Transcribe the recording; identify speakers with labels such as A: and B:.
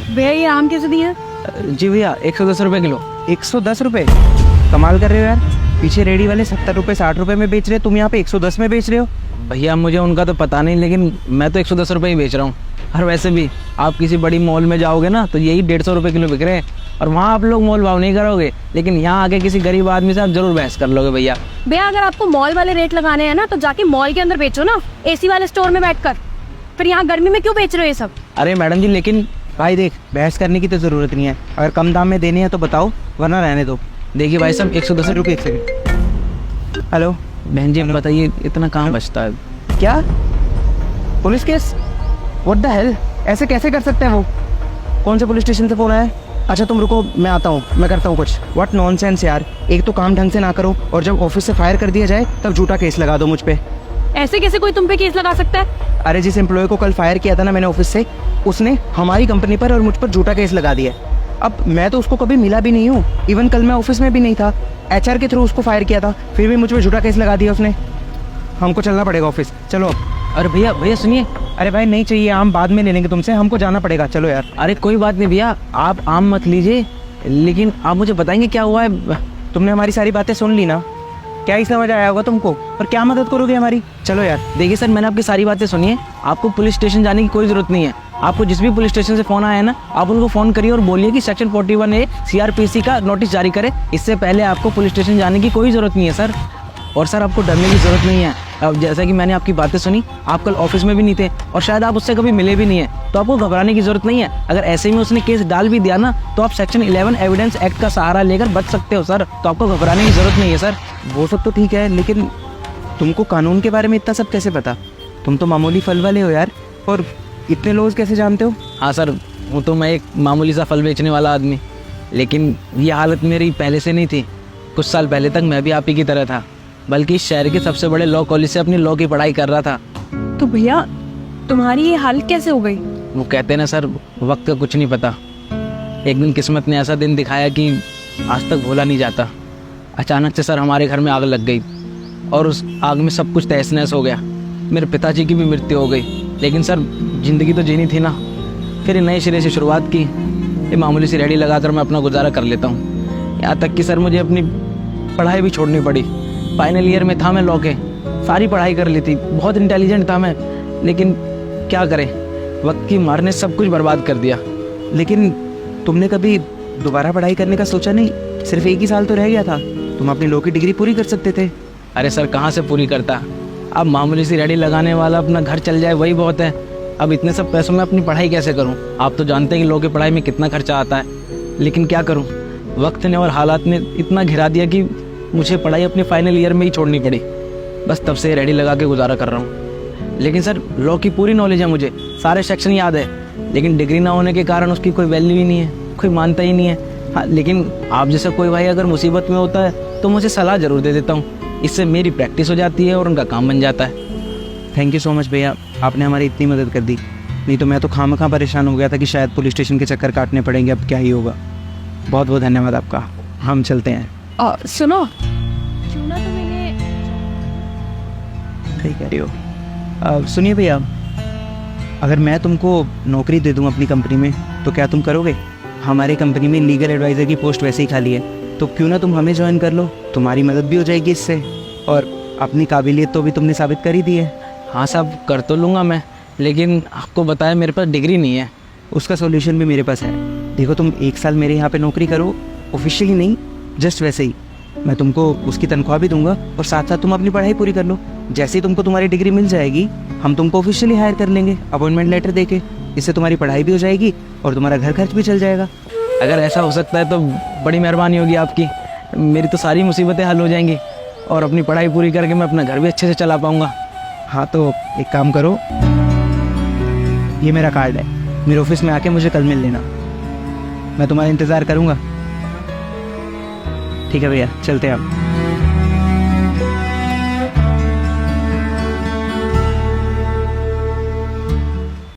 A: भैया ये आम कैसे दिए?
B: जी भैया 110 रुपये किलो।
C: 110 रुपये? कमाल कर रहे हो यार। पीछे रेडी वाले 70 रुपये 60 रुपये में बेच रहे हो, तुम यहाँ पे 110 में बेच रहे हो।
B: भैया मुझे उनका तो पता नहीं, लेकिन मैं तो 110 रुपये ही बेच रहा हूँ। और वैसे भी आप किसी बड़ी मॉल में जाओगे ना तो यही 150 रुपये किलो बिक रहे हैं, और वहाँ आप लोग मोल भाव नहीं करोगे, लेकिन यहाँ आके किसी गरीब आदमी से आप जरूर बहस कर लोगे भैया।
A: भैया अगर आपको मॉल वाले रेट लगाने हैं ना तो जाके मॉल के अंदर बेचो ना, एसी वाले स्टोर में बैठकर। फिर यहाँ गर्मी में क्यों बेच रहे हो ये सब?
B: अरे मैडम जी, लेकिन
C: भाई देख, बहस करने की तो ज़रूरत नहीं है। अगर कम दाम में देने हैं तो बताओ, वरना रहने दो।
B: देखिए भाई साहब 110
C: रुपये। एक सेकंड। हेलो
B: बहन जी, बताइए इतना कहाँ बचता है?
C: क्या police case? What the hell, ऐसे कैसे कर सकते हैं वो? कौन से पुलिस स्टेशन से फोन आया है? अच्छा तुम रुको, मैं आता हूँ, मैं करता हूँ कुछ। व्हाट नॉनसेंस यार, एक तो काम ढंग से ना करो और जब ऑफिस से फायर कर दिया जाए तब झूठा केस लगा दो मुझ पे।
A: ऐसे कैसे कोई तुम पे केस लगा सकता है?
C: अरे जिस एम्प्लॉय को कल फायर किया था ना मैंने ऑफिस से, उसने हमारी कंपनी पर और मुझ पर झूठा केस लगा दिया। अब मैं तो उसको कभी मिला भी नहीं हूँ, इवन कल मैं ऑफिस में भी नहीं था, HR के थ्रू उसको फायर किया था, फिर भी मुझ पर झूठा केस लगा दिया उसने। हमको चलना पड़ेगा ऑफिस, चलो अब।
B: अरे भैया भैया सुनिए।
C: अरे भाई नहीं चाहिए आम, बाद में ले लेंगे तुमसे, हमको जाना पड़ेगा, चलो यार।
B: अरे कोई बात नहीं भैया, आप आम मत लीजिए, लेकिन आप मुझे बताएंगे क्या हुआ है?
C: तुमने हमारी सारी बातें सुन ली ना, क्या ही समझ आया होगा तुमको, और क्या मदद करोगे हमारी? चलो यार।
B: देखिए सर, मैंने आपकी सारी बातें सुनी है, आपको पुलिस स्टेशन जाने की कोई ज़रूरत नहीं है। आपको जिस भी पुलिस स्टेशन से फ़ोन आया है ना, आप उनको फ़ोन करिए और बोलिए कि सेक्शन 41A CRPC का नोटिस जारी करे। इससे पहले आपको पुलिस स्टेशन जाने की कोई ज़रूरत नहीं है सर। और सर आपको डरने की ज़रूरत नहीं है। अब जैसा कि मैंने आपकी बातें सुनी, आप कल ऑफिस में भी नहीं थे और शायद आप उससे कभी मिले भी नहीं है, तो आपको घबराने की ज़रूरत नहीं है। अगर ऐसे में उसने केस डाल भी दिया ना, तो आप सेक्शन 11 एविडेंस एक्ट का सहारा लेकर बच सकते हो सर, तो आपको घबराने की ज़रूरत नहीं है सर।
C: वो सब तो ठीक है, लेकिन तुमको कानून के बारे में इतना सब कैसे पता? तुम तो मामूली फल वाले हो यार, और इतने लोग कैसे जानते हो?
B: हाँ सर, वो तो मैं एक मामूली सा फल बेचने वाला आदमी, लेकिन ये हालत मेरी पहले से नहीं थी। कुछ साल पहले तक मैं भी आप ही की तरह था, बल्कि इस शहर के सबसे बड़े लॉ कॉलेज से अपनी लॉ की पढ़ाई कर रहा था।
A: तो भैया तुम्हारी ये हालत कैसे हो गई?
B: वो कहते हैं ना सर, वक्त का कुछ नहीं पता। एक दिन किस्मत ने ऐसा दिन दिखाया कि आज तक भूला नहीं जाता। अचानक से सर हमारे घर में आग लग गई और उस आग में सब कुछ तहस नहस हो गया। मेरे पिताजी की भी मृत्यु हो गई, लेकिन सर ज़िंदगी तो जीनी थी ना। फिर नए सिरे से शुरुआत की, ये मामूली सी रेडी लगाकर मैं अपना गुजारा कर लेता हूँ। यहाँ तक कि सर मुझे अपनी पढ़ाई भी छोड़नी पड़ी। फाइनल ईयर में था मैं लॉ के, सारी पढ़ाई कर ली थी, बहुत इंटेलिजेंट था मैं, लेकिन क्या करें, वक्त की मार ने सब कुछ बर्बाद कर दिया।
C: लेकिन तुमने कभी दोबारा पढ़ाई करने का सोचा नहीं? सिर्फ एक ही साल तो रह गया था, तुम अपनी लॉ की डिग्री पूरी कर सकते थे।
B: अरे सर कहाँ से पूरी करता, अब मामूली सी रेडी लगाने वाला अपना घर चल जाए वही बहुत है। अब इतने सब पैसों में अपनी पढ़ाई कैसे करूँ? आप तो जानते हैं कि लॉ की पढ़ाई में कितना खर्चा आता है, लेकिन क्या करूँ, वक्त ने और हालात ने इतना घिरा दिया कि मुझे पढ़ाई अपने फाइनल ईयर में ही छोड़नी पड़ी। बस तब से रेडी लगा के गुजारा कर रहा हूँ। लेकिन सर लॉ की पूरी नॉलेज है मुझे, सारे सेक्शन याद है, लेकिन डिग्री ना होने के कारण उसकी कोई वैल्यू ही नहीं है, कोई मानता ही नहीं है। हाँ, लेकिन आप जैसा कोई भाई अगर मुसीबत में होता है तो मुझे सलाह ज़रूर दे देता हूँ, इससे मेरी प्रैक्टिस हो जाती है और उनका काम बन जाता है।
C: थैंक यू सो मच भैया, आपने हमारी इतनी मदद कर दी, नहीं तो मैं तो खामखा परेशान हो गया था कि शायद पुलिस स्टेशन के चक्कर काटने पड़ेंगे, अब क्या ही होगा। बहुत बहुत धन्यवाद आपका, हम चलते हैं।
A: सुनो, क्यों ना तुम इन्हें।
C: सही कह रही हो। सुनिए भैया, अगर मैं तुमको नौकरी दे दूं अपनी कंपनी में तो क्या तुम करोगे? हमारी कंपनी में लीगल एडवाइज़र की पोस्ट वैसे ही खाली है, तो क्यों ना तुम हमें ज्वाइन कर लो, तुम्हारी मदद भी हो जाएगी इससे, और अपनी काबिलियत तो भी तुमने साबित कर ही दी है।
B: हाँ साहब, कर तो लूँगा मैं, लेकिन आपको बताया मेरे पास डिग्री नहीं है।
C: उसका सॉल्यूशन भी मेरे पास है। देखो, तुम 1 साल मेरे यहाँ पे नौकरी करो, ऑफिशियली नहीं, जस्ट वैसे ही। मैं तुमको उसकी तनख्वाह भी दूंगा और साथ साथ तुम अपनी पढ़ाई पूरी कर लो। जैसे ही तुमको तुम्हारी डिग्री मिल जाएगी, हम तुमको ऑफिशियली हायर कर लेंगे अपॉइंटमेंट लेटर देके। इससे तुम्हारी पढ़ाई भी हो जाएगी और तुम्हारा घर खर्च भी चल जाएगा।
B: अगर ऐसा हो सकता है तो बड़ी मेहरबानी होगी आपकी, मेरी तो सारी मुसीबतें हल हो जाएंगी और अपनी पढ़ाई पूरी करके मैं अपना घर भी अच्छे से चला पाऊँगा।
C: हाँ, तो एक काम करो, ये मेरा कार्ड है, मेरे ऑफिस में आके मुझे कल मिल लेना, मैं तुम्हारा इंतज़ार करूँगा। ठीक है भैया, चलते हैं आप।